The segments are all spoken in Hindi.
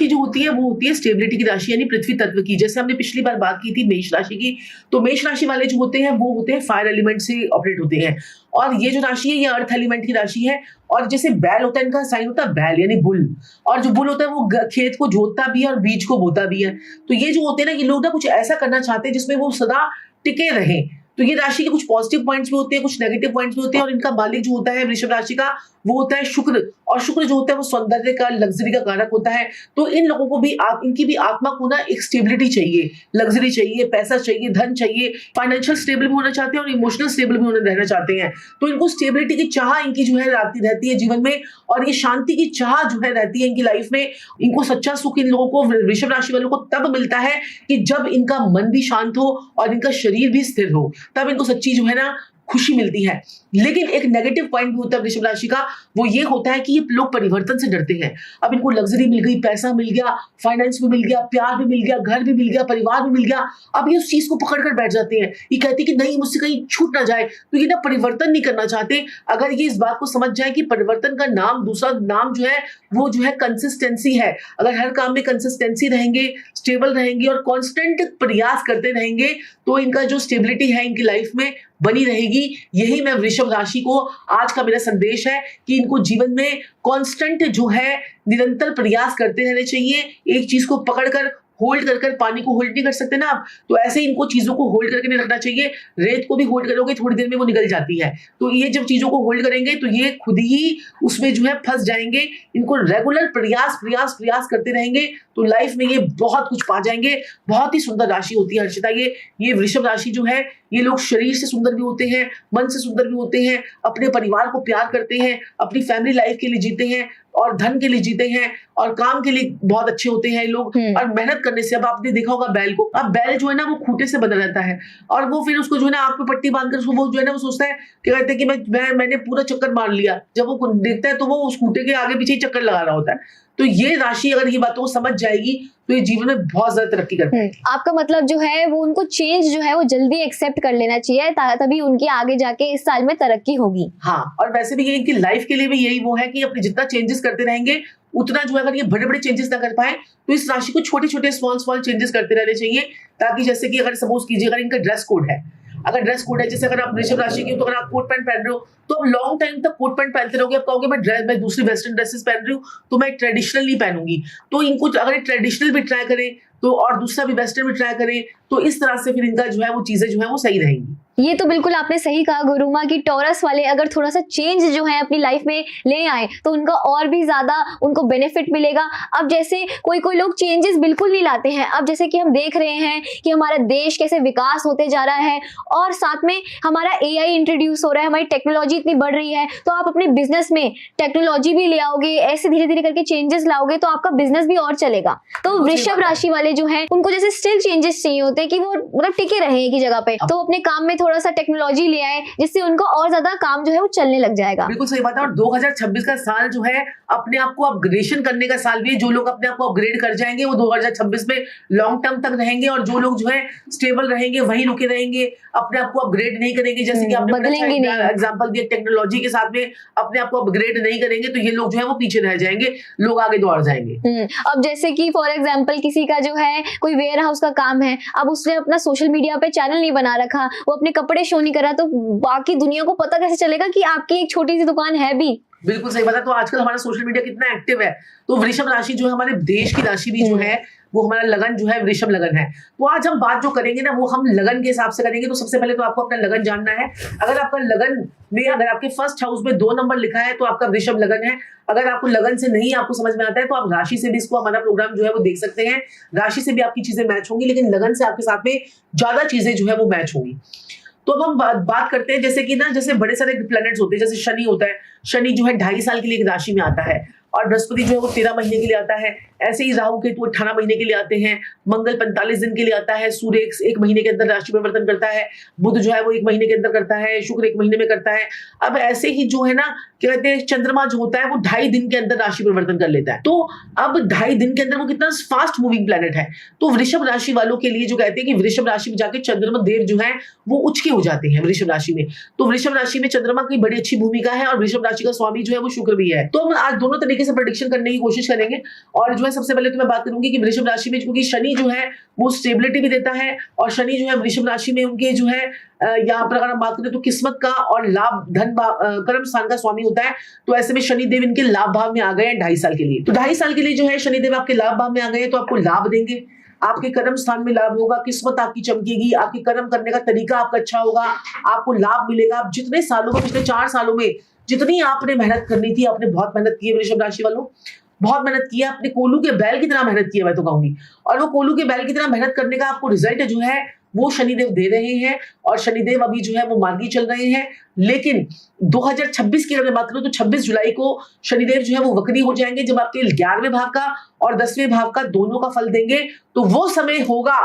जो होती है वो होती है स्टेबिलिटी की राशि, यानी पृथ्वी तत्व की। जैसे हमने पिछली बार बात की थी मेष राशि की, तो मेष राशि वाले जो होते हैं वो होते हैं फायर एलिमेंट से ऑपरेट होते हैं, और ये जो राशि है ये अर्थ एलिमेंट की राशि है। और जैसे बैल होता है, इनका साइन होता है बैल यानी बुल, और जो बुल होता है वो खेत को जोतता भी है और बीज को बोता भी है। तो ये जो होते हैं ना, ये लोग ना कुछ ऐसा करना चाहते हैं जिसमें वो सदा टिके रहे। तो ये राशि के कुछ पॉजिटिव पॉइंट्स भी होते हैं, कुछ नेगेटिव पॉइंट्स भी होते हैं, और इनका मालिक जो होता है वृषभ राशि का वो होता है शुक्र, और शुक्र जो होता है वो सौंदर्य का, लग्जरी का कारक होता है। तो इन लोगों को भी इनकी भी आत्मा को ना एक स्टेबिलिटी चाहिए, लग्जरी चाहिए, पैसा चाहिए, धन चाहिए, फाइनेंशियल स्टेबल भी होना चाहते हैं और इमोशनल स्टेबल भी रहना चाहते हैं। तो इनको स्टेबिलिटी की चाह इनकी जो है रहती है जीवन में, और ये शांति की चाह जो है रहती है इनकी लाइफ में। इनको सच्चा सुख इन लोगों को, वृषभ राशि वालों को तब मिलता है कि जब इनका मन भी शांत हो और इनका शरीर भी स्थिर हो, तब इनको सच्ची जो है ना खुशी मिलती है। लेकिन एक नेगेटिव पॉइंट भी होता है वृषभ राशि का, वो ये होता है कि ये लोग परिवर्तन से डरते हैं। अब इनको लग्जरी मिल गई, पैसा मिल गया, फाइनेंस भी मिल गया, प्यार भी मिल गया, घर भी मिल गया, परिवार भी मिल गया, अब ये उस चीज को पकड़ कर बैठ जाते हैं। ये कहते हैं कि नहीं, मुझसे कहीं छूट ना जाए, तो ये ना परिवर्तन नहीं करना चाहते। अगर ये इस बात को समझ जाए कि परिवर्तन का नाम, दूसरा नाम जो है वो जो है कंसिस्टेंसी है। अगर हर काम में कंसिस्टेंसी रहेंगे, स्टेबल रहेंगे और कॉन्स्टेंट प्रयास करते रहेंगे, तो इनका जो स्टेबिलिटी है इनकी लाइफ में बनी रहेगी। यही मैं वृषभ राशि को आज का मेरा संदेश है कि इनको जीवन में कांस्टेंट जो है निरंतर प्रयास करते रहने चाहिए। एक चीज को पकड़कर होल्ड कर पानी को होल्ड नहीं कर सकते ना आप, तो ऐसे इनको चीजों को होल्ड करके नहीं रखना चाहिए। रेत को भी होल्ड करोगे थोड़ी देर में वो निकल जाती है, तो ये जब चीजों को होल्ड करेंगे तो ये खुद ही उसमें जो है फंस जाएंगे। इनको रेगुलर प्रयास करते रहेंगे तो लाइफ में ये बहुत कुछ पा जाएंगे। बहुत ही सुंदर राशि होती है हर्षिता ये वृषभ राशि जो है। ये लोग शरीर से सुंदर भी होते हैं, मन से सुंदर भी होते हैं, अपने परिवार को प्यार करते हैं, अपनी फैमिली लाइफ के लिए जीते हैं और धन के लिए जीते हैं और काम के लिए बहुत अच्छे होते हैं लोग। और मेहनत करने से, अब आपने देखा होगा बैल को, अब बैल जो है ना वो खूंटे से बंधा रहता है और वो फिर उसको जो है ना आंख पे पट्टी बांधकर उसको वो जो है ना वो सोचता है कि कहते हैं कि मैंने पूरा चक्कर मार लिया। जब वो देखता है तो वो उस खूंटे के आगे पीछे ही चक्कर लगा रहा होता है। तो ये राशि अगर ये बातों को समझ जाएगी तो ये जीवन में बहुत ज्यादा तरक्की करते हैं। आपका मतलब जो है वो उनको चेंज जो है वो जल्दी एक्सेप्ट कर लेना चाहिए, तभी उनकी आगे जाके इस साल में तरक्की होगी। हाँ, और वैसे भी ये इनकी लाइफ के लिए भी यही वो है कि अपने जितना चेंजेस करते रहेंगे उतना जो है, अगर ये बड़े बड़े चेंजेस ना कर पाए तो इस राशि को छोटे छोटे स्मॉल चेंजेस करते रहने चाहिए। ताकि जैसे कि अगर सपोज कीजिए अगर इनका ड्रेस कोड है, जैसे अगर आप वृषभ राशि की हो तो अगर आप कोट पैंट पहन रहे हो तो आप लॉन्ग टाइम तक कोट पैंट पहनते रहोगे। आप कहोगे मैं दूसरी वेस्टर्न ड्रेसेस पहन रही हूँ तो मैं ट्रेडिशनल नहीं पहनूंगी। तो इनको अगर ट्रेडिशनल भी ट्राई करें तो और दूसरा भी वेस्टर्न भी ट्राई करें तो इस तरह से फिर इनका जो है वो चीजें जो है वो सही रहेंगी। ये तो बिल्कुल आपने सही कहा गुरुमा कि टॉरस वाले अगर थोड़ा सा चेंज जो है अपनी लाइफ में ले आए तो उनका और भी ज्यादा उनको बेनिफिट मिलेगा। अब जैसे कोई लोग चेंजेस बिल्कुल नहीं लाते हैं, अब जैसे कि हम देख रहे हैं कि हमारा देश कैसे विकास होते जा रहा है और साथ में हमारा AI इंट्रोड्यूस हो रहा है, हमारी टेक्नोलॉजी इतनी बढ़ रही है, तो आप अपने बिजनेस में टेक्नोलॉजी भी ले आओगे, ऐसे धीरे धीरे करके चेंजेस लाओगे तो आपका बिजनेस भी और चलेगा। तो वृषभ राशि वाले जो है उनको जैसे स्टिल चेंजेस चाहिए होते हैं कि वो मतलब टिके रहे एक ही जगह पे, तो अपने काम में थोड़ा सा टेक्नोलॉजी ले आए जिससे उनको और ज्यादा काम जो है वो चलने लग जाएगा। बिल्कुल सही बात है। और 2026 का साल जो है अपने आप को अपग्रेडेशन करने का साल भी है। जो लोग अपने आप को अपग्रेड कर जाएंगे वो 2026 में लॉन्ग टर्म तक रहेंगे, और जो लोग जो है स्टेबल रहेंगे वहीं रुके रहेंगे, अपने आप को अपग्रेड नहीं करेंगे, जैसे कि आपने एग्जांपल दिया टेक्नोलॉजी के साथ में अपने आप को अपग्रेड नहीं करेंगे तो ये लोग जो है वो पीछे रह जाएंगे, लोग आगे दौड़ जाएंगे। अब जैसे कि फॉर एग्जांपल किसी का जो है कोई वेयर हाउस का काम है, अब उसने अपना सोशल मीडिया पे चैनल नहीं बना रखा, वो अपने कपड़े शो नहीं करा, तो बाकी दुनिया को पता कैसे चलेगा कि आपकी एक छोटी सी दुकान है भी। बिल्कुल सही बात है। तो आजकल हमारा सोशल मीडिया कितना एक्टिव है, तो वृषभ राशि जो है हमारे देश की राशि भी जो है वो हमारा लगन जो है वृषभ लगन है। तो आज हम बात जो करेंगे ना वो हम लगन के हिसाब से करेंगे। तो सबसे पहले तो आपको अपना लगन जानना है। अगर आपका लगन में अगर आपके फर्स्ट हाउस में 2 नंबर लिखा है तो आपका वृषभ लगन है। अगर आपको लगन से नहीं आपको समझ में आता है तो आप राशि से भी इसको हमारा प्रोग्राम जो है वो देख सकते हैं। राशि से भी आपकी चीजें मैच होंगी, लेकिन लगन से आपके साथ में ज्यादा चीजें जो है वो मैच होंगी। तो अब हम बात करते हैं जैसे कि ना, जैसे बड़े सारे प्लैनेट्स होते हैं, जैसे शनि होता है। शनि जो है 2.5 साल के लिए एक राशि में आता है, और बृहस्पति जो है वो 13 महीने के लिए आता है। ऐसे ही राहु केतु 18 महीने के लिए आते हैं। मंगल 45 दिन के लिए आता है। सूर्य 1 महीने के अंदर राशि परिवर्तन करता है। बुध जो है वो 1 महीने के अंदर करता है। शुक्र 1 महीने में करता है। अब ऐसे ही जो है ना क्या कहते हैं, चंद्रमा जो होता है वो 2.5 दिन के अंदर राशि परिवर्तन कर लेता है। तो अब 2.5 दिन के अंदर वो कितना फास्ट मूविंग प्लेनेट है। तो वृषभ राशि वालों के लिए जो कहते हैं कि वृषभ राशि में जाके चंद्रमा देव जो है वो उच्च के हो जाते हैं वृषभ राशि में। तो वृषभ राशि में चंद्रमा की बड़ी अच्छी भूमिका है, और वृषभ राशि का स्वामी जो है वो शुक्र भी है। तो हम आज दोनों तरीके से प्रेडिक्शन करने की कोशिश करेंगे, और जो है है सबसे पहले तो मैं बात करूंगी कि वृषभ राशि में क्योंकि शनि जो है वो स्टेबिलिटी भी देता है और शनि जो है वृषभ राशि में उनके जो है यहाँ पर अगर हम बात करें तो किस्मत का और लाभ धन कर्म स्थान का स्वामी होता है। तो ऐसे में शनिदेव इनके लाभ भाव में आ गए हैं 2.5 साल के लिए। तो 2.5 साल के लिए जो है शनिदेव आपके लाभ भाव में आ गए हैं तो आपको लाभ देंगे, आपके कर्म स्थान में लाभ होगा, किस्मत आपकी चमकेगी, आपके कर्म करने का तरीका आपका अच्छा होगा, आपको लाभ मिलेगा। आप जितने सालों में पिछले 4 सालों में जितनी आपने मेहनत करनी थी आपने बहुत मेहनत की है वृषभ राशि वालों, बहुत मेहनत की है, अपने कोलू के बैल की तरह मेहनत की है मैं तो कहूंगी। और वो कोलू के बैल की तरह मेहनत करने का आपको रिजल्ट जो है वो शनिदेव दे रहे हैं और शनिदेव अभी जो है वो मार्गी चल रहे हैं। लेकिन 2026 की अगर मैं बात करूं तो 26 जुलाई को शनिदेव जो है वो वक्री हो जाएंगे जब आपके 11वें भाव का और 10वें भाव का दोनों का फल देंगे। तो वो समय होगा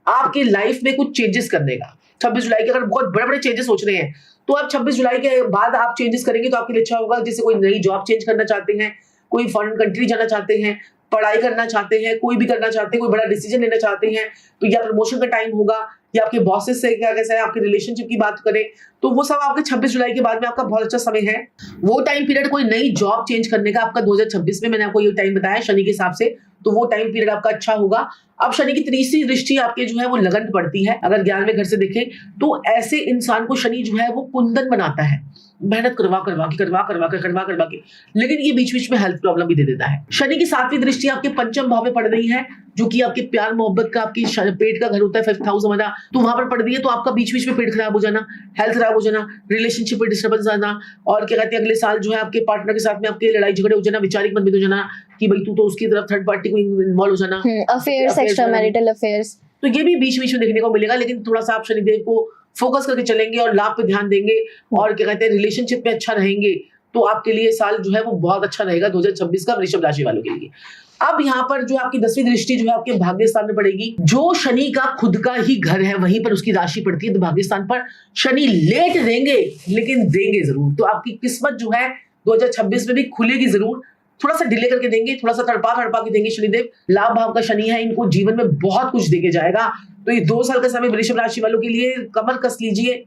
आपकी लाइफ में कुछ चेंजेस करने का। 26 जुलाई के अगर बहुत बड़े बड़े चेंजेस सोच रहे हैं तो आप 26 जुलाई के बाद आप चेंजेस करेंगे तो आपके लिए अच्छा होगा। जैसे कोई नई जॉब चेंज करना चाहते हैं, कोई फॉरेन कंट्री जाना चाहते हैं, पढ़ाई करना चाहते हैं, कोई भी करना चाहते हैं, कोई बड़ा डिसीजन लेना चाहते हैं तो या प्रमोशन का टाइम होगा या आपके बॉसेस से क्या कैसा है, आपके रिलेशनशिप की बात करें तो वो सब आपके 26 जुलाई के बाद में आपका बहुत अच्छा समय है। वो टाइम पीरियड कोई नई जॉब चेंज करने का आपका 2026 में मैंने आपको ये टाइम बताया शनि के हिसाब से, तो वो टाइम पीरियड आपका अच्छा होगा। अब शनि की तीसरी दृष्टि आपके जो है वो लगन पड़ती है। अगर 11वें घर से देखें तो ऐसे इंसान को शनि जो है वो कुंदन बनाता है, मेहनत करवा के, लेकिन ये बीच बीच में हेल्थ प्रॉब्लम भी दे देता है। शनि की 7वीं दृष्टि आपके पंचम भाव में पड़ रही है जो कि आपके प्यार मोहब्बत का आपकी पेट का घर होता है 5th हाउस हमारा, तो वहां पर पड़ रही है। तो आपका बीच बीच में पेट खराब हो जाना, हेल्थ खराब हो जाना, रिलेशनशिप में डिस्टर्बेंस आना और क्या कहते हैं अगले साल जो है आपके पार्टनर के साथ में आपके लड़ाई झगड़े हो जाना, वैचारिक मतभेद हो जाना कि भाई तू तो उसकी तरफ थर्ड पार्टी को इन्वॉल्व हो जाना, अफेयर्स, एक्स्ट्रा मैरिटल अफेयर्स, तो ये भी बीच बीच में देखने को मिलेगा। लेकिन थोड़ा सा आप शनिदेव को फोकस करके चलेंगे और लाभ पे ध्यान देंगे और क्या कहते हैं रिलेशनशिप में अच्छा रहेंगे तो आपके लिए साल जो है वो बहुत अच्छा रहेगा 2026 का वृषभ राशि वालों के लिए। अब यहाँ पर जो आपकी 10वीं दृष्टि जो है आपके भाग्य स्थान में पड़ेगी। जो शनि का खुद का ही घर है वहीं पर उसकी राशि पड़ती है, तो भाग्य स्थान पर शनि लेट देंगे लेकिन देंगे जरूर। तो आपकी किस्मत जो है 2026 में भी खुलेगी जरूर, थोड़ा सा डिले करके देंगे, थोड़ा सा तड़पा के देंगे शनिदेव। लाभ भाव का शनि है, इनको जीवन में बहुत कुछ देके जाएगा। तो ये 2 साल का समय वृषभ राशि वालों के लिए कमर कस लीजिए,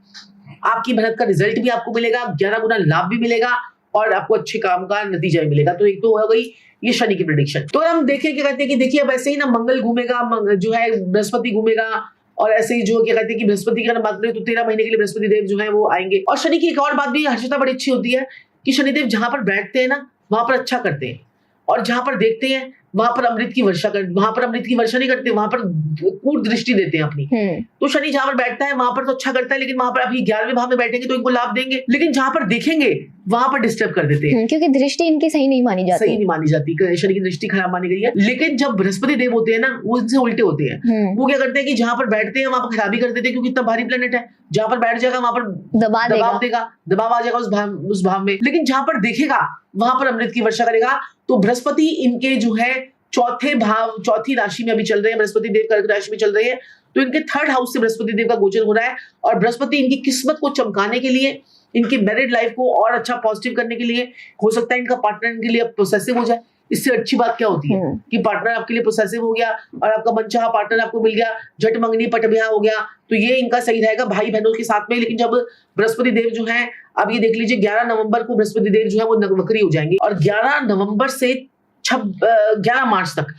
आपकी मेहनत का रिजल्ट भी आपको मिलेगा, 11 गुना लाभ भी मिलेगा और आपको अच्छे काम का नतीजा भी मिलेगा। तो एक तो हो गई ये शनि की प्रेडिक्शन। तो हम देखें क्या कहते हैं कि देखिए अब ऐसे ही ना मंगल घूमेगा, जो है बृहस्पति घूमेगा और ऐसे ही जो क्या कहते हैं कि बृहस्पति की बात करें तो 13 महीने के लिए बृहस्पति देव जो है वो आएंगे। और शनि की एक और बात भी हर्षता बड़ी अच्छी होती है कि शनिदेव जहां पर बैठते हैं ना वहां पर अच्छा करते हैं और जहां पर देखते हैं वहां पर अमृत की वर्षा नहीं करते, वहां पर कूट दृष्टि देते हैं अपनी। तो शनि जहां पर बैठता है वहां पर तो अच्छा करता है, लेकिन वहां पर अभी 11वें भाव में बैठेंगे तो इनको लाभ देंगे, लेकिन जहां पर देखेंगे वहां पर डिस्टर्ब कर देते हैं क्योंकि दृष्टि इनकी सही नहीं मानी जाती, शनि की दृष्टि खराब मानी गई है। लेकिन जब बृहस्पति देव होते हैं ना वो इनसे उल्टे होते हैं, वो क्या करते हैं कि जहां पर बैठते हैं वहां पर खराबी कर देते हैं क्योंकि इतना भारी प्लेनेट है, जहां पर बैठ जाएगा वहां पर दबाव आ जाएगा उस भाव में, लेकिन जहां पर देखेगा वहां पर अमृत की वर्षा करेगा। तो बृहस्पति इनके जो है चौथी राशि में अभी चल रहे हैं, बृहस्पति देव कर्क राशि में चल रहे हैं, तो इनके 3rd हाउस से बृहस्पति देव का गोचर हो रहा है और बृहस्पति इनकी किस्मत को चमकाने के लिए, इनकी मैरिड लाइफ को और अच्छा पॉजिटिव करने के लिए, हो सकता है इनका पार्टनर इनके लिए प्रोसेसिव हो जाए। इससे अच्छी बात क्या होती है कि पार्टनर आपके लिए प्रोसेसिव हो गया और आपका मनचाहा पार्टनर आपको मिल गया, झट मंगनी पट ब्याह हो गया, तो ये इनका सही रहेगा भाई बहनों के साथ में। लेकिन जब बृहस्पति देव जो है अब ये देख लीजिए 11 नवंबर को बृहस्पति देव जो है वो वक्री हो जाएंगे और 11 नवंबर से 11 मार्च तक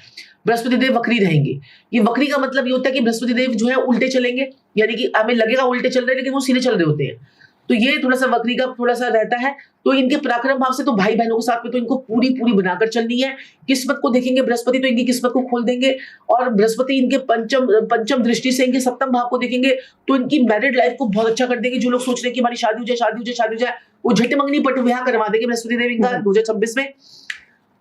बृहस्पति देव वक्री रहेंगे। ये वक्री का मतलब ये होता है कि बृहस्पति देव जो है उल्टे चलेंगे, यानी कि हमें लगेगा उल्टे चल रहे हैं लेकिन वो सीधे चल रहे होते हैं। तो ये थोड़ा सा वक्री का थोड़ा सा रहता है। तो इनके पराक्रम भाव से तो भाई बहनों के साथ में तो इनको पूरी बनाकर चलनी है। किस्मत को देखेंगे बृहस्पति तो इनकी किस्मत को खोल देंगे और बृहस्पति इनके पंचम दृष्टि से इनके 7म भाव को देखेंगे तो इनकी मैरिड लाइफ को बहुत अच्छा कर देंगे। जो लोग सोच रहे हैं कि हमारी शादी हो जाए वो झट मंगनी पट ब्याह करवा देंगे बृहस्पति देव इनका 2026 में।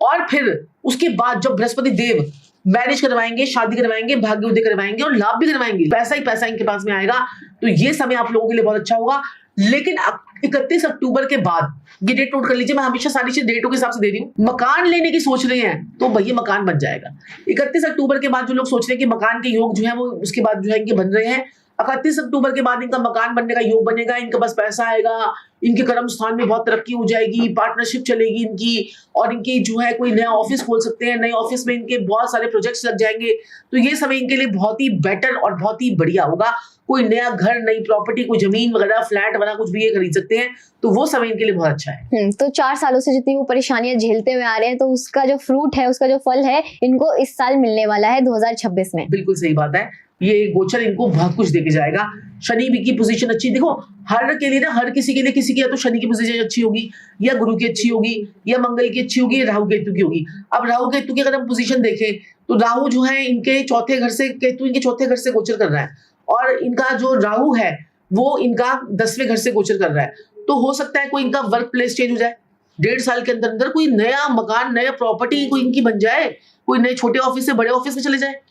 और फिर उसके बाद जब बृहस्पति देव मैरिज करवाएंगे, शादी करवाएंगे, भाग्योदय करवाएंगे और लाभ भी करवाएंगे, पैसा ही पैसा इनके पास में आएगा। तो ये समय आप लोगों के लिए बहुत अच्छा होगा। लेकिन 31 अक्टूबर के बाद ये डेट नोट कर लीजिए, मैं हमेशा सारी चीज डेटों के हिसाब से दे रही हूँ। मकान लेने की सोच रहे हैं तो भैया मकान बन जाएगा। 31 अक्टूबर के बाद जो लोग सोच रहे हैं कि मकान के योग जो है वो उसके बाद जो है इनके बन रहे हैं, 31 अक्टूबर के बाद इनका मकान बनने का योग बनेगा, इनके पास पैसा आएगा, इनके कर्म स्थान में बहुत तरक्की हो जाएगी, पार्टनरशिप चलेगी इनकी, और इनकी जो है कोई नया ऑफिस खोल सकते हैं, नए ऑफिस में इनके बहुत सारे प्रोजेक्ट्स लग जाएंगे। तो ये समय इनके लिए बहुत ही बेटर और बहुत ही बढ़िया होगा। कोई नया घर, नई प्रॉपर्टी, कोई जमीन वगैरह, फ्लैट वगैरह कुछ भी ये खरीद सकते हैं, तो वो समय इनके लिए बहुत अच्छा है। तो 4 सालों से जितनी वो परेशानियां झेलते हुए आ रहे हैं, तो उसका जो फ्रूट है, उसका जो फल है, इनको इस साल मिलने वाला है 2026 में। बिल्कुल सही बात है। ये गोचर इनको बहुत कुछ देके जाएगा। शनि भी की पोजीशन अच्छी, देखो हर के लिए ना, हर किसी के लिए, किसी की या तो शनि की पोजीशन अच्छी होगी, या गुरु की अच्छी होगी, या मंगल की अच्छी होगी, या राहु केतु की होगी। अब राहु केतु की अगर हम पोजीशन देखें तो राहु जो है इनके चौथे घर से, केतु इनके चौथे घर से गोचर कर रहा है, और इनका जो राहु है वो इनका 10वें घर से गोचर कर रहा है। तो हो सकता है कोई इनका वर्क प्लेस चेंज हो जाए, 1.5 साल के अंदर अंदर कोई नया मकान, नया प्रॉपर्टी कोई इनकी बन जाए, कोई नए छोटे ऑफिस से बड़े ऑफिस में चले जाए,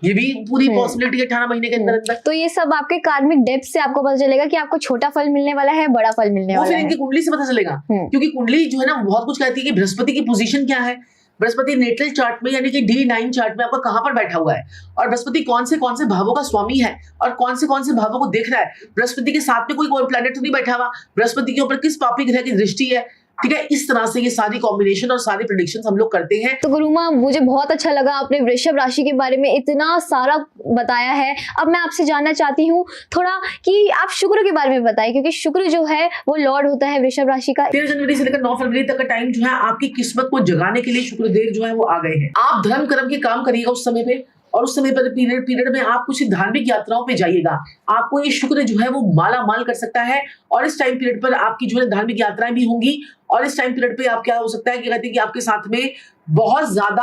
ये भी पूरी पॉसिबिलिटी है 18 महीने के अंदर अंदर। तो ये सब आपके कार्मिक डेप्थ से आपको पता चलेगा कि आपको छोटा फल मिलने वाला है, बड़ा फल मिलने वाला है। फिर इनकी कुंडली से पता चलेगा, क्योंकि कुंडली जो है ना बहुत कुछ कहती है कि बृहस्पति की पोजीशन क्या है, बृहस्पति नेटल चार्ट में यानी कि D9 चार्ट में आपका कहां पर बैठा हुआ है, और बृहस्पति कौन से भावों का स्वामी है, और कौन से भावों को देख रहा है। बृहस्पति के साथ में कोई प्लैनेट तो नहीं बैठा हुआ, बृहस्पति के ऊपर किस पापी ग्रह की दृष्टि है, ठीक है। इस तरह से ये सारी कॉम्बिनेशन और सारी प्रेडिक्शंस हम लोग करते हैं। तो गुरु माँ, मुझे बहुत अच्छा लगा, आपने वृषभ राशि के बारे में इतना सारा बताया है। अब मैं आपसे जानना चाहती हूँ थोड़ा कि आप शुक्र के बारे में बताएं, क्योंकि शुक्र जो है वो लॉर्ड होता है वृषभ राशि का। 13 जनवरी से लेकर 9 फरवरी तक का टाइम जो है आपकी किस्मत को जगाने के लिए शुक्रदेव जो है वो आ गए हैं। आप धर्म कर्म के काम करिएगा उस समय पे, और उस समय पर पीरियड में आप कुछ धार्मिक यात्राओं पे जाइएगा। आपको ये शुक्र जो है वो माला माल कर सकता है, और इस टाइम पीरियड पर आपकी जो है धार्मिक यात्राएं भी होंगी, और इस टाइम पीरियड पे आप क्या हो सकता है कि कहते हैं कि आपके साथ में बहुत ज्यादा,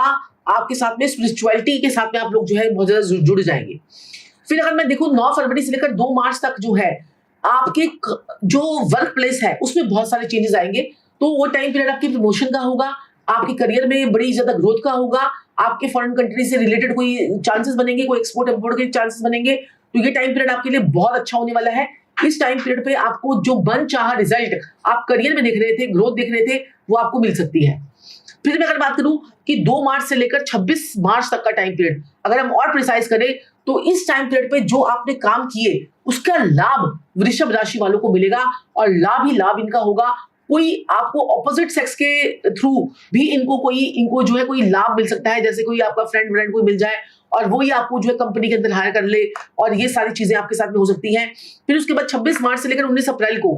आपके साथ में स्पिरिचुअलिटी के साथ में आप लोग जो है बहुत ज्यादा जुड़ जाएंगे। फिर अगर मैं देखूं 9 फरवरी से लेकर 2 मार्च तक जो है आपके जो वर्क प्लेस है उसमें बहुत सारे चेंजेस आएंगे। तो वो टाइम पीरियड आपकी प्रमोशन का होगा, आपके करियर में बड़ी ज्यादा ग्रोथ का होगा, आपके फॉरेन कंट्री से रिलेटेड कोई चांसेस बनेंगे, कोई एक्सपोर्ट इंपोर्ट के चांसेस बनेंगे। तो ये टाइम पीरियड आपके लिए बहुत अच्छा होने वाला है। इस टाइम पीरियड पे आपको जो मन चाहा रिजल्ट आप करियर में देख रहे थे, ग्रोथ देख रहे थे, वो आपको मिल सकती है। फिर मैं अगर बात करूं कि 2 मार्च से लेकर 26 मार्च तक का टाइम पीरियड, अगर हम और प्रिसाइज करें तो इस टाइम पीरियड पे जो आपने काम किए उसका लाभ वृषभ राशि वालों को मिलेगा, और लाभ ही लाभ इनका होगा। कोई आपको ऑपोजिट सेक्स के थ्रू भी इनको जो है कोई लाभ मिल सकता है, जैसे कोई आपका फ्रेंड कोई मिल जाए और वो ही आपको जो है कंपनी के अंदर हायर कर ले, और ये सारी चीजें आपके साथ में हो सकती हैं। फिर उसके बाद 26 मार्च से लेकर 19 अप्रैल को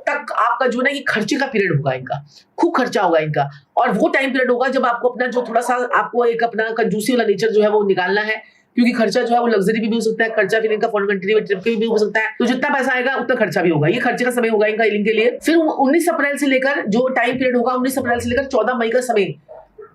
तक आपका जो है ये खर्चे का पीरियड होगा, इनका खूब खर्चा होगा इनका, और वो टाइम पीरियड होगा जब आपको अपना जो थोड़ा सा आपको एक अपना कंजूसी वाला नेचर जो है वो निकालना है, क्योंकि खर्चा जो है वो लग्जरी भी हो सकता है, खर्चा फिर इनका फॉरेन कंट्री में ट्रिप के भी हो सकता है। तो जितना पैसा आएगा उतना खर्चा भी होगा, ये खर्चे का समय होगा इनका हीलिंग के लिए। फिर 19 अप्रैल से लेकर जो टाइम पीरियड होगा, 19 अप्रैल से लेकर 14 मई का समय,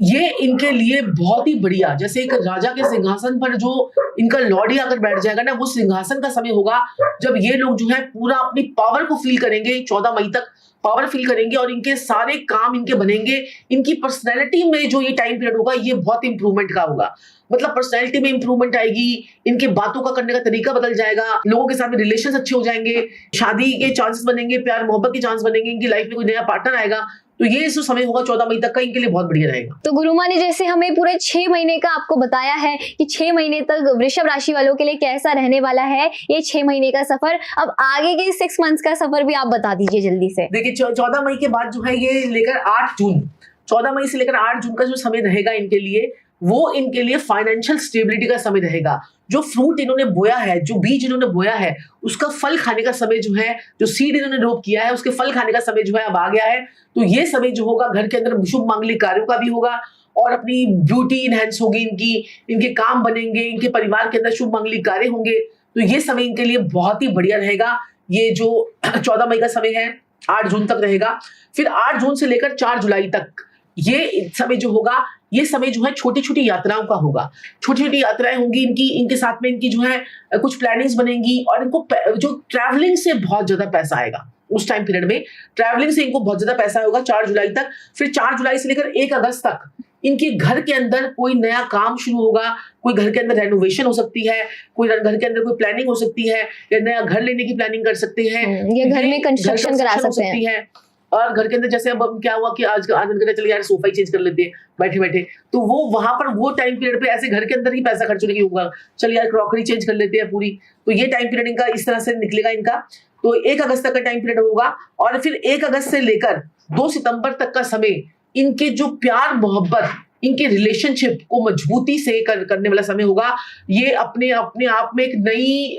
ये इनके लिए बहुत ही बढ़िया, जैसे एक राजा के सिंहासन पर जो इनका लॉर्डी अगर बैठ जाएगा ना, वो सिंहासन का समय होगा जब ये लोग जो है पूरा अपनी पावर को फील करेंगे। 14 मई तक पावर फील करेंगे और इनके सारे काम इनके बनेंगे। इनकी पर्सनैलिटी में जो ये टाइम पीरियड होगा ये बहुत इंप्रूवमेंट का होगा, मतलब पर्सनैलिटी में इंप्रूवमेंट आएगी, इनके बातों का करने का तरीका बदल जाएगा, लोगों के साथ में रिलेशन अच्छे हो जाएंगे, शादी के चांसेस बनेंगे, प्यार मोहब्बत के चांस बनेंगे, इनकी लाइफ में कोई नया पार्टनर आएगा। तो ये जो समय होगा 14 मई तक का इनके लिए बहुत बढ़िया रहेगा। तो गुरु माँ ने जैसे हमें पूरे 6 महीने का आपको बताया है कि 6 महीने तक वृषभ राशि वालों के लिए कैसा रहने वाला है ये 6 महीने का सफर, अब आगे के 6 मंथ्स का सफर भी आप बता दीजिए जल्दी से। देखिए 14 मई के बाद जो है ये लेकर 8 जून, 14 मई से लेकर 8 जून का जो समय रहेगा इनके लिए, वो इनके लिए फाइनेंशियल स्टेबिलिटी का समय रहेगा। जो फ्रूट इन्होंने बोया है, जो बीज इन्होंने बोया है, उसका फल खाने का समय जो है, जो सीड इन्होंने रोप किया है उसके फल खाने का समय जो है अब आ गया है। तो ये समय जो होगा घर के अंदर शुभ मांगलिक कार्यों का भी होगा, और अपनी ब्यूटी इनहेंस होगी इनकी, इनके काम बनेंगे, इनके परिवार के अंदर शुभ मांगलिक कार्य होंगे। तो ये समय इनके लिए बहुत ही बढ़िया रहेगा। ये जो 14 मई का समय है 8 जून तक रहेगा। फिर 8 जून से लेकर 4 जुलाई तक ये समय जो होगा, ये समय जो है छोटी छोटी यात्राओं का होगा। छोटी छोटी यात्राएं होंगी इनकी, इनके साथ में इनकी जो है कुछ प्लानिंग्स बनेंगी, और इनको जो ट्रैवलिंग से बहुत ज्यादा पैसा आएगा उस टाइम पीरियड में, ट्रैवलिंग से इनको बहुत ज्यादा पैसा होगा 4 जुलाई तक। फिर 4 जुलाई से लेकर 1 अगस्त तक इनके घर के अंदर कोई नया काम शुरू होगा, कोई घर के अंदर रेनोवेशन हो सकती है, कोई घर के अंदर कोई प्लानिंग हो सकती है, या नया घर लेने की प्लानिंग कर सकते हैं, या घर में कंस्ट्रक्शन करा सकते हैं। और घर के अंदर जैसे अब क्या हुआ कि आज आनंद करना चलिए यार सोफा ही चेंज कर लेते हैं बैठे बैठे, तो वो वहां पर वो टाइम पीरियड पे ऐसे घर के अंदर ही पैसा खर्च होने की होगा, चलिए यार क्रॉकरी चेंज कर लेते हैं पूरी। तो ये टाइम पीरियड इनका इस तरह से निकलेगा इनका। तो 1 अगस्त तक का टाइम पीरियड होगा और फिर 1 अगस्त से लेकर 2 सितंबर तक का समय इनके जो प्यार मोहब्बत, इनके रिलेशनशिप को मजबूती से करने वाला समय होगा। ये अपने अपने आप में एक नई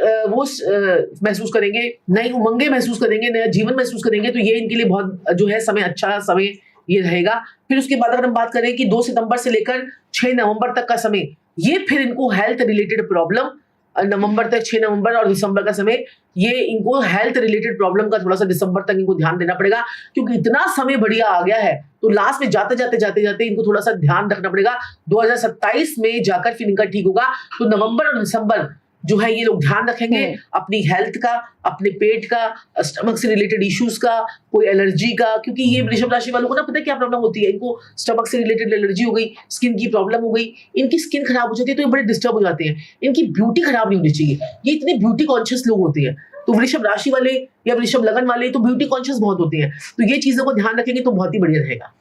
महसूस करेंगे, नई उमंगे महसूस करेंगे, नया जीवन महसूस करेंगे। तो ये इनके लिए बहुत जो है समय, अच्छा समय ये रहेगा। फिर उसके बाद अगर हम बात करें कि 2 सितंबर से लेकर 6 नवंबर तक का समय, ये फिर इनको हेल्थ रिलेटेड प्रॉब्लम, नवंबर तक 6 नवंबर और दिसंबर का समय, ये इनको हेल्थ रिलेटेड प्रॉब्लम का थोड़ा सा दिसंबर तक इनको ध्यान देना पड़ेगा, क्योंकि इतना समय बढ़िया आ गया है। तो लास्ट में जाते जाते इनको थोड़ा सा ध्यान रखना पड़ेगा। 2027 में जाकर फिर इनका ठीक होगा। तो नवंबर और दिसंबर जो है ये लोग ध्यान रखेंगे अपनी हेल्थ का, अपने पेट का, स्टमक से रिलेटेड इश्यूज का, कोई एलर्जी का, क्योंकि ये वृषभ राशि वालों को ना पता है क्या प्रॉब्लम होती है, इनको स्टमक से रिलेटेड एलर्जी हो गई, स्किन की प्रॉब्लम हो गई, इनकी स्किन खराब हो जाती है तो ये बड़े डिस्टर्ब हो जाते हैं। इनकी ब्यूटी खराब नहीं होनी चाहिए, ये इतने ब्यूटी कॉन्शियस लोग होते हैं। तो वृषभ राशि वाले या वृषभ लगन वाले तो ब्यूटी कॉन्शियस बहुत होते हैं, तो ये चीजों को ध्यान रखेंगे तो बहुत ही बढ़िया रहेगा।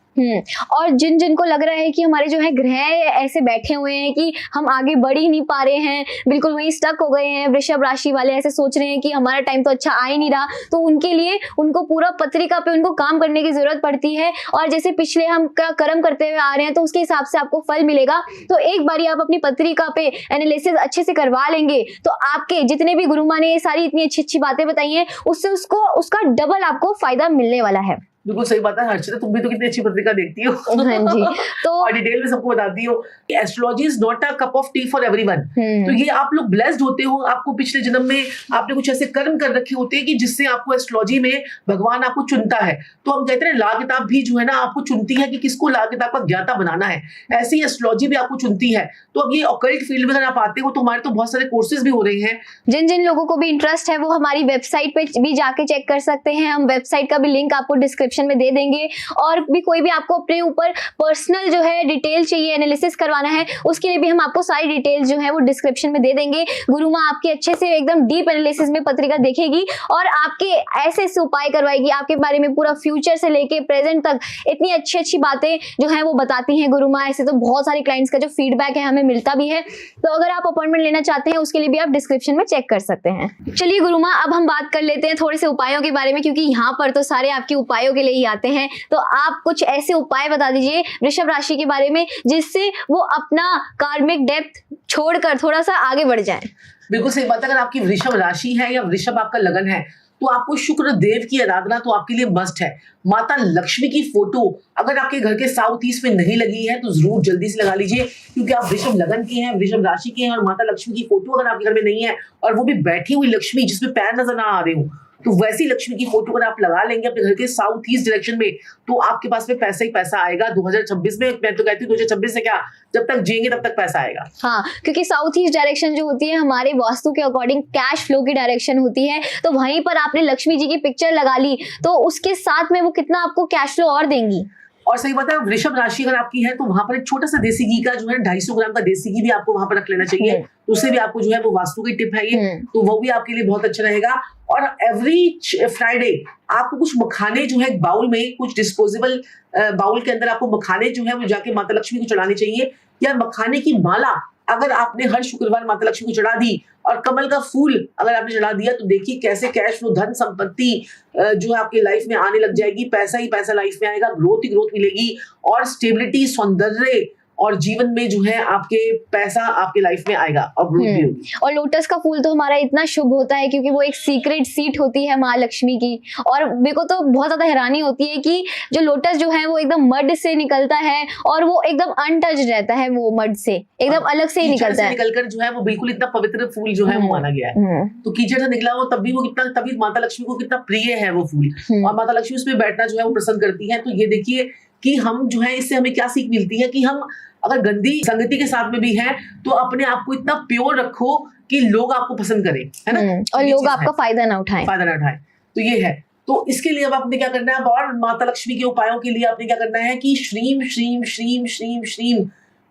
और जिनको लग रहा है कि हमारे जो है ग्रह ऐसे बैठे हुए हैं कि हम आगे बढ़ ही नहीं पा रहे हैं, बिल्कुल वहीं स्टक हो गए हैं, वृषभ राशि वाले ऐसे सोच रहे हैं कि हमारा टाइम तो अच्छा आ ही नहीं रहा, तो उनके लिए उनको पूरा पत्रिका पे उनको काम करने की जरूरत पड़ती है। और जैसे पिछले हम का कर्म करते हुए आ रहे हैं तो उसके हिसाब से आपको फल मिलेगा। तो एक बारी आप अपनी पत्रिका पे एनालिसिस अच्छे से करवा लेंगे तो आपके जितने भी गुरु माँ ने ये सारी इतनी अच्छी अच्छी बातें बताई हैं उससे उसका डबल आपको फायदा मिलने वाला है। बिल्कुल सही बात है हर्षिता, तुम भी तो कितनी अच्छी पत्रिका देखती हो। हाँ जी। तो और डिटेल में सबको बताती हो। Astrology is not a cup of T for everyone. तो ये आप लोग ब्लेस्ड होते हो, आपको पिछले जन्म में आपने कुछ ऐसे कर्म कर रखे होते हैं कि जिससे आपको एस्ट्रोलॉजी में भगवान आपको चुनता है। तो हम कहते हैं ला किताब भी जो है ना आपको चुनती है कि किसको ला किताब का ज्ञाता बनाना है, ऐसी एस्ट्रोलॉजी भी आपको चुनती है। तो अब ये ऑकल्ट फील्ड में अगर आप आते हो तो हमारे तो बहुत सारे कोर्सेज भी हो रहे हैं। जिन लोगों को भी इंटरेस्ट है वो हमारी वेबसाइट पे भी जाके चेक कर सकते हैं। हम वेबसाइट का भी लिंक आपको डिस्क्रिप्शन में दे देंगे। और भी कोई भी आपको अपने ऊपर पर्सनल जो है डिटेल चाहिए, एनालिसिस करवाना है, उसके लिए भी हम आपको सारी डिटेल जो है वो डिस्क्रिप्शन में दे देंगे। गुरु माँ आपके अच्छे से एकदम डीप एनालिसिस में पत्रिका देखेगी और आपके ऐसे ऐसे उपाय करवाएगी, आपके बारे में पूरा फ्यूचर से लेके प्रेजेंट तक इतनी अच्छी अच्छी बातें जो है वो बताती हैं गुरु माँ। ऐसे तो बहुत सारे क्लाइंट्स का जो फीडबैक है हमें मिलता भी है। तो अगर आप अपॉइंटमेंट लेना चाहते हैं उसके लिए भी आप डिस्क्रिप्शन में चेक कर सकते हैं। चलिए गुरु माँ, अब हम बात कर लेते हैं थोड़े से उपायों के बारे में, क्योंकि यहाँ पर तो सारे आपके उपायों के लिए ही आते हैं। तो आप कुछ ऐसे उपाय बता दीजिए वृषभ राशि के बारे में जिससे वो अपना कार्मिक डेप्थ छोड़कर थोड़ा सा आगे बढ़ जाए। बिल्कुल सही बात है। अगर आपकी वृषभ राशि है या वृषभ आपका लगन है तो आपको शुक्र देव की आराधना तो आपके लिए मस्ट है। माता लक्ष्मी की फोटो अगर आपके घर के साउथ ईस्ट में नहीं लगी है तो जरूर जल्दी से लगा लीजिए, क्योंकि आप वृषभ लगन की हैं, वृषभ राशि के हैं और माता लक्ष्मी की फोटो अगर आपके घर में नहीं है और वो भी बैठी हुई लक्ष्मी जिसमें पैर नजर ना आ रहे हो, तो वैसी लक्ष्मी की फोटो अगर आप लगा लेंगे अपने घर के साउथ ईस्ट डायरेक्शन में तो आपके पास में पैसा ही पैसा आएगा 2026 में। मैं तो कहती हूँ 2026 से क्या, जब तक जिएंगे तब तक पैसा आएगा। हाँ, क्योंकि साउथ ईस्ट डायरेक्शन जो होती है हमारे वास्तु के अकॉर्डिंग कैश फ्लो की डायरेक्शन होती है। तो वहीं पर आपने लक्ष्मी जी की पिक्चर लगा ली तो उसके साथ में वो कितना आपको कैश फ्लो और देंगी। और सही बात है, वृषभ राशि अगर आपकी है तो वहां पर एक छोटा सा देसी घी का जो है 250 ग्राम का देसी घी भी आपको वहां पर रख लेना चाहिए। तो उससे भी आपको जो है वो वास्तु की टिप है ये, तो वो भी आपके लिए बहुत अच्छा रहेगा। और एवरी फ्राइडे आपको कुछ मखाने जो है बाउल में, कुछ डिस्पोजेबल बाउल के अंदर आपको मखाने जो है वो जाके माता लक्ष्मी को चढ़ाने चाहिए। या मखाने की माला अगर आपने हर शुक्रवार माता लक्ष्मी को चढ़ा दी और कमल का फूल अगर आपने चढ़ा दिया तो देखिए कैसे कैश फ्लो, धन संपत्ति जो है आपकी लाइफ में आने लग जाएगी। पैसा ही पैसा लाइफ में आएगा, ग्रोथ ही ग्रोथ मिलेगी और स्टेबिलिटी, सौंदर्य और जीवन में जो है आपके पैसा आपके लाइफ में आएगा और ग्रोथ भी होगी। और लोटस का फूल तो हमारा इतना शुभ होता है क्योंकि वो एक सीक्रेट सीट होती है माँ लक्ष्मी की। और मेरे को तो बहुत ज्यादा हैरानी होती है कि जो लोटस जो है वो एकदम मड से निकलता है और वो एकदम अनटच्ड रहता है, वो मड से एकदम अलग से ही निकलता है, निकलकर जो है वो बिल्कुल इतना पवित्र फूल जो है वो माना गया है। तो कीचड़ से निकला हो तब भी वो कितना, तभी माता लक्ष्मी को कितना प्रिय है वो फूल और माता लक्ष्मी उसमें बैठना जो है वो पसंद करती है। तो ये देखिए कि हम जो है इससे हमें क्या सीख मिलती है कि हम अगर गंदी संगति के साथ में भी हैं तो अपने आप को इतना प्योर रखो कि लोग आपको पसंद करें, है ना, और लोग आपका फायदा ना उठाएं। तो ये है। तो इसके लिए अब आपने क्या करना है, और माता लक्ष्मी के उपायों के लिए आपने क्या करना है कि श्रीम श्रीम श्रीम श्रीम श्रीम,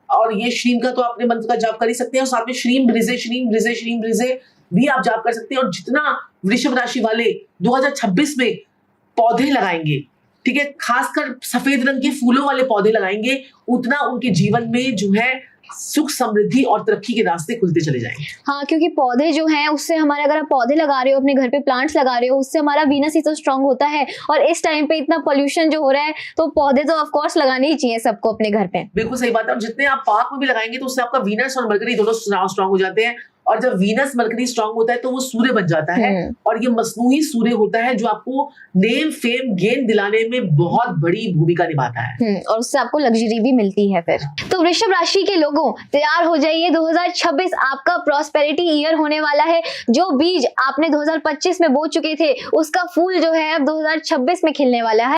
और ये श्रीम का तो आपने मंत्र का जाप कर ही सकते हैं और साथ में श्रीम ब्रिजे श्रीम ब्रिजे श्रीम ब्रिजे भी आप जाप कर सकते हैं। और जितना वृषभ राशि वाले 2026 में पौधे लगाएंगे ठीक है, खासकर सफेद रंग के फूलों वाले पौधे लगाएंगे, उतना उनके जीवन में जो है सुख समृद्धि और तरक्की के रास्ते खुलते चले जाएंगे। हाँ, क्योंकि पौधे जो हैं उससे हमारे, अगर आप पौधे लगा रहे हो अपने घर पे, प्लांट्स लगा रहे हो, उससे हमारा वीनस ही तो स्ट्रांग होता है। और इस टाइम पे इतना पोल्यूशन जो हो रहा है, तो पौधे तो ऑफ कोर्स लगाने ही चाहिए सबको अपने घर पे। बिल्कुल सही बात है। और जितने आप पार्क में भी लगाएंगे तो उससे आपका वीनस और मरकरी दोनों स्ट्रांग हो जाते हैं। और जब वीनस मरकरी स्ट्रांग होता है तो वो सूर्य बन जाता है, और ये मसनूई सूर्य होता है जो आपको नेम फेम गेन दिलाने में बहुत बड़ी भूमिका निभाता है। और उससे आपको लग्जरी भी मिलती है फिर। तो वृषभ राशि के लोगों, तैयार हो जाइए, 2026 आपका प्रॉस्पेरिटी ईयर होने वाला है। जो बीज आपने 2025 में बो चुके थे, उसका फूल जो है अब 2026 में खिलने वाला है।